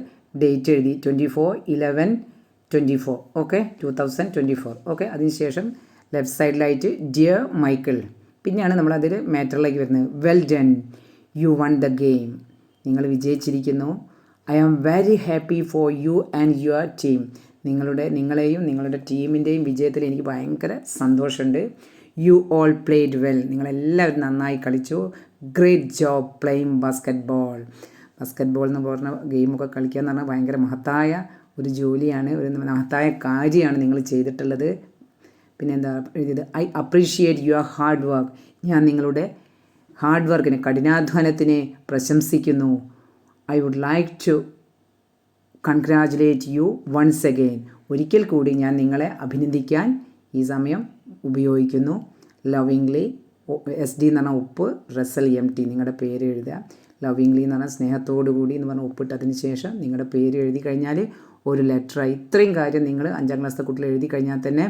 ഡേറ്റ് എഴുതി 24/11/24. ഓക്കെ, 2024. ഓക്കെ, അതിനുശേഷം ലെഫ്റ്റ് സൈഡിലായിട്ട് ഡിയർ മൈക്കിൾ. പിന്നെയാണ് നമ്മളതിൽ മാറ്ററിലേക്ക് വരുന്നത്. Well done, you won the game, നിങ്ങൾ വിജയിച്ചിരിക്കുന്നു. I am very happy for you and your team, നിങ്ങളെയും നിങ്ങളുടെ ടീമിൻ്റെയും വിജയത്തിൽ എനിക്ക് ഭയങ്കര സന്തോഷമുണ്ട്. യു ഓൾ പ്ലേഡ് വെൽ, നിങ്ങളെല്ലാവരും നന്നായി കളിച്ചു. Great job playing basketball. Basketball എന്ന് പറഞ്ഞ ഗെയിമൊക്കെ കളിക്കുക എന്ന് പറഞ്ഞാൽ ഭയങ്കര മഹത്തായ ഒരു ജോലിയാണ്, ഒരു മഹത്തായ കാര്യമാണ് നിങ്ങൾ ചെയ്തിട്ടുള്ളത്. പിന്നെ എന്താ എഴുതിയത്? I appreciate your hard work, ഞാൻ നിങ്ങളുടെ ഹാർഡ് വർക്കിനെ, കഠിനാധ്വാനത്തിനെ പ്രശംസിക്കുന്നു. I would like to congratulate you once again, ഒരിക്കൽ കൂടി ഞാൻ നിങ്ങളെ അഭിനന്ദിക്കാൻ ഈ സമയം ഉപയോഗിക്കുന്നു. ലവിങ്ലി, SD എന്ന് പറഞ്ഞാൽ ഉപ്പ്, റസൽ MT, നിങ്ങളുടെ പേര് എഴുതുക. ലവിങ്ലി എന്ന് പറഞ്ഞാൽ സ്നേഹത്തോടു കൂടി എന്ന് പറഞ്ഞാൽ ഉപ്പിട്ടതിന് ശേഷം നിങ്ങളുടെ പേര് എഴുതി കഴിഞ്ഞാൽ ഒരു ലെറ്ററായി. ഇത്രയും കാര്യം നിങ്ങൾ 5ാം ക്ലാസ്സിലെ കുട്ടികൾ എഴുതി കഴിഞ്ഞാൽ തന്നെ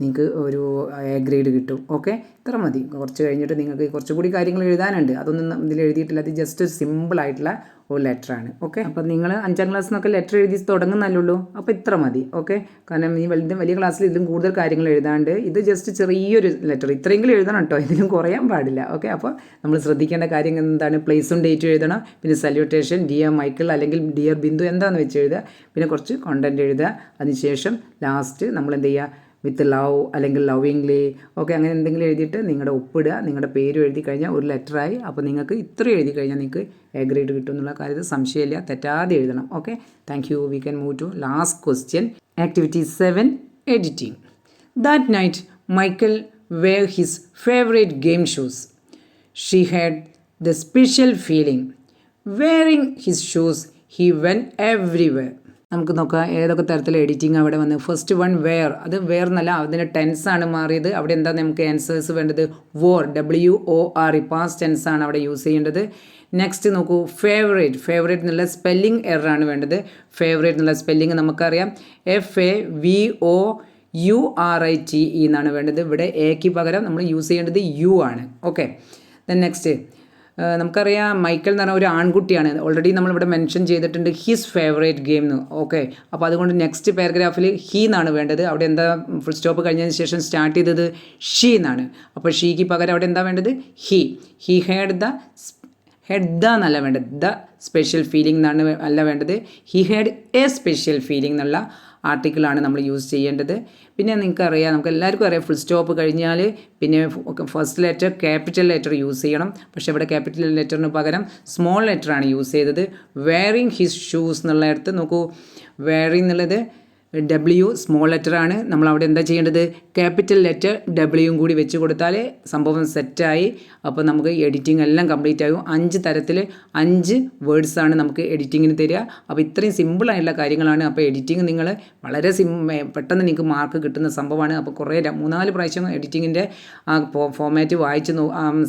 നിങ്ങൾക്ക് ഒരു എ ഗ്രേഡ് കിട്ടും. ഓക്കെ, ഇത്ര മതി. കുറച്ച് കഴിഞ്ഞിട്ട് നിങ്ങൾക്ക് കുറച്ചുകൂടി കാര്യങ്ങൾ എഴുതാനുണ്ട്, അതൊന്നും ഇതിൽ എഴുതിയിട്ടില്ല. അത് ജസ്റ്റ് സിമ്പിളായിട്ടുള്ള ഒരു ലെറ്ററാണ്. ഓക്കെ, അപ്പം നിങ്ങൾ 5ാം ക്ലാസ്സിൽ നിന്നൊക്കെ ലെറ്റർ എഴുതി തുടങ്ങുന്നല്ലുള്ളൂ. അപ്പോൾ ഇത്ര മതി. ഓക്കെ, കാരണം ഈ വലിയ ക്ലാസ്സിൽ ഇതിലും കൂടുതൽ കാര്യങ്ങൾ എഴുതാണ്ട്, ഇത് ജസ്റ്റ് ചെറിയൊരു ലെറ്റർ, ഇത്രയെങ്കിലും എഴുതണം കേട്ടോ, ഇതിലും കുറയാൻ പാടില്ല. ഓക്കെ, അപ്പോൾ നമ്മൾ ശ്രദ്ധിക്കേണ്ട കാര്യം എന്താണ്? പ്ലേസും ഡേറ്റും എഴുതണം. പിന്നെ സല്യൂട്ടേഷൻ ഡിയർ മൈക്കിൾ അല്ലെങ്കിൽ ഡിയർ ബിന്ദു എന്താണെന്ന് വെച്ച് എഴുതുക. പിന്നെ കുറച്ച് കോണ്ടൻറ്റ് എഴുതുക. അതിനുശേഷം ലാസ്റ്റ് നമ്മൾ എന്ത് ചെയ്യുക? വിത്ത് ലവ് അല്ലെങ്കിൽ ലവിങ്ലി, ഓക്കെ, അങ്ങനെ എന്തെങ്കിലും എഴുതിയിട്ട് നിങ്ങളുടെ ഒപ്പിടുക. നിങ്ങളുടെ പേര് എഴുതി കഴിഞ്ഞാൽ ഒരു ലെറ്ററായി. അപ്പോൾ നിങ്ങൾക്ക് ഇത്ര എഴുതി കഴിഞ്ഞാൽ നിങ്ങൾക്ക് എ ഗ്രേഡ് കിട്ടും എന്നുള്ള കാര്യത്തിൽ സംശയമില്ല, തെറ്റാതെ എഴുതണം. Okay, thank you. We can move to last question. Activity 7, editing. That night Michael wear his favorite game shoes. She had the special feeling. Wearing his shoes, he went everywhere. നമുക്ക് നോക്കാം ഏതൊക്കെ തരത്തിലുള്ള എഡിറ്റിംഗ് അവിടെ വന്ന്. First one wear, അത് wear എന്നല്ല, അതിൻ്റെ ടെൻസാണ് മാറിയത്. അവിടെ എന്താ നമുക്ക് ആൻസേഴ്സ് വേണ്ടത്? WOR, WOR, പാസ്റ്റ് ടെൻസാണ് അവിടെ യൂസ് ചെയ്യേണ്ടത്. നെക്സ്റ്റ് നോക്കൂ, ഫേവറേറ്റ് എന്നുള്ള സ്പെല്ലിംഗ് എററാണ് വേണ്ടത്. ഫേവറേറ്റ് എന്നുള്ള സ്പെല്ലിംഗ് നമുക്കറിയാം, FAVOURITE എന്നാണ് വേണ്ടത്. ഇവിടെ എക്ക് പകരം നമ്മൾ യൂസ് ചെയ്യേണ്ടത് U ആണ്. ഓക്കെ, ദെൻ നെക്സ്റ്റ് നമുക്കറിയാം മൈക്കിൾ എന്ന് പറഞ്ഞാൽ ഒരു ആൺകുട്ടിയാണ്. ഓൾറെഡി നമ്മളിവിടെ മെൻഷൻ ചെയ്തിട്ടുണ്ട് ഹിസ് ഫേവറേറ്റ് ഗെയിം എന്ന്. ഓക്കെ, അപ്പോൾ അതുകൊണ്ട് നെക്സ്റ്റ് പാരഗ്രാഫിൽ ഹീ എന്നാണ് വേണ്ടത്. അവിടെ എന്താ ഫുൾ സ്റ്റോപ്പ് കഴിഞ്ഞതിന് ശേഷം സ്റ്റാർട്ട് ചെയ്തത് ഷീ എന്നാണ്. അപ്പോൾ ഷീക്ക് പകരം അവിടെ എന്താ വേണ്ടത്? ഹി ഹാഡ് ദ എന്നല്ല വേണ്ടത്, ദ സ്പെഷ്യൽ ഫീലിംഗ് എന്നാണ് അല്ല വേണ്ടത്. He had A special feeling എന്നുള്ള ആർട്ടിക്കിളാണ് നമ്മൾ യൂസ് ചെയ്യേണ്ടത്. പിന്നെ നിങ്ങൾക്കറിയാം, നമുക്ക് എല്ലാവർക്കും അറിയാം, ഫുൾ സ്റ്റോപ്പ് കഴിഞ്ഞാൽ പിന്നെ first letter capital letter use ചെയ്യണം. പക്ഷേ ഇവിടെ ക്യാപിറ്റൽ ലെറ്ററിന് പകരം സ്മോൾ ലെറ്ററാണ് യൂസ് ചെയ്തത്. വെയറിങ് ഹിസ് ഷൂസ് എന്നുള്ളിടത്ത് നോക്കൂ, വെയറിങ് എന്നുള്ളത് W സ്മോൾ ലെറ്ററാണ്. നമ്മളവിടെ എന്താ ചെയ്യേണ്ടത്, ക്യാപിറ്റൽ ലെറ്റർ Wയും കൂടി വെച്ച് കൊടുത്താൽ സംഭവം സെറ്റായി. അപ്പോൾ നമുക്ക് എഡിറ്റിംഗ് എല്ലാം കംപ്ലീറ്റ് ആകും. 5 തരത്തിൽ 5 വേർഡ്സാണ് നമുക്ക് എഡിറ്റിങ്ങിന് തരിക. അപ്പോൾ ഇത്രയും സിമ്പിളായിട്ടുള്ള കാര്യങ്ങളാണ്. അപ്പോൾ എഡിറ്റിംഗ് നിങ്ങൾ വളരെ പെട്ടെന്ന് നിങ്ങൾക്ക് മാർക്ക് കിട്ടുന്ന സംഭവമാണ്. അപ്പോൾ കുറേ 3-4 പ്രാവശ്യം എഡിറ്റിങ്ങിൻ്റെ ആ ഫോമാറ്റ്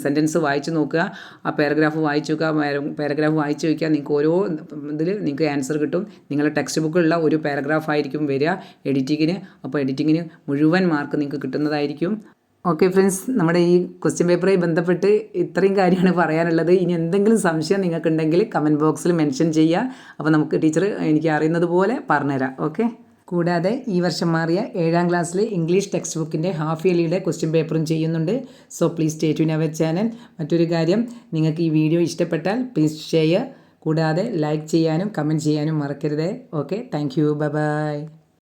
സെൻറ്റൻസ് വായിച്ച് നോക്കുക, ആ പാരഗ്രാഫ് വായിച്ച് വയ്ക്കുക. നിങ്ങൾക്ക് ഓരോ ഇതിൽ നിങ്ങൾക്ക് ആൻസർ കിട്ടും. നിങ്ങളുടെ ടെക്സ്റ്റ് ബുക്കിലുള്ള ഒരു പാരഗ്രാഫ് ആയിരിക്കും വരിക എഡിറ്റിങ്ങിന്. അപ്പോൾ എഡിറ്റിങ്ങിന് മുഴുവൻ മാർക്ക് നിങ്ങൾക്ക് കിട്ടുന്നതായിരിക്കും. ഓക്കെ ഫ്രണ്ട്സ്, നമ്മുടെ ഈ ക്വസ്റ്റ്യൻ പേപ്പറുമായി ബന്ധപ്പെട്ട് ഇത്രയും കാര്യമാണ് പറയാനുള്ളത്. ഇനി എന്തെങ്കിലും സംശയം നിങ്ങൾക്കുണ്ടെങ്കിൽ കമൻറ്റ് ബോക്സിൽ മെൻഷൻ ചെയ്യുക. അപ്പോൾ നമുക്ക് ടീച്ചർ എനിക്ക് അറിയുന്നത് പോലെ പറഞ്ഞുതരാം. ഓക്കെ. കൂടാതെ ഈ വർഷം മാറിയ 7ാം ക്ലാസ്സിലെ ഇംഗ്ലീഷ് ടെക്സ്റ്റ് ബുക്കിൻ്റെ ഹാഫ് ഇയർലിയുടെ ക്വസ്റ്റ്യൻ പേപ്പറും ചെയ്യുന്നുണ്ട്. So please stay tune our channel. മറ്റൊരു കാര്യം, നിങ്ങൾക്ക് ഈ വീഡിയോ ഇഷ്ടപ്പെട്ടാൽ പ്ലീസ് ഷെയർ, കൂടാതെ ലൈക്ക് ചെയ്യാനും കമൻറ്റ് ചെയ്യാനും മറക്കരുത്. Okay, thank you, bye by.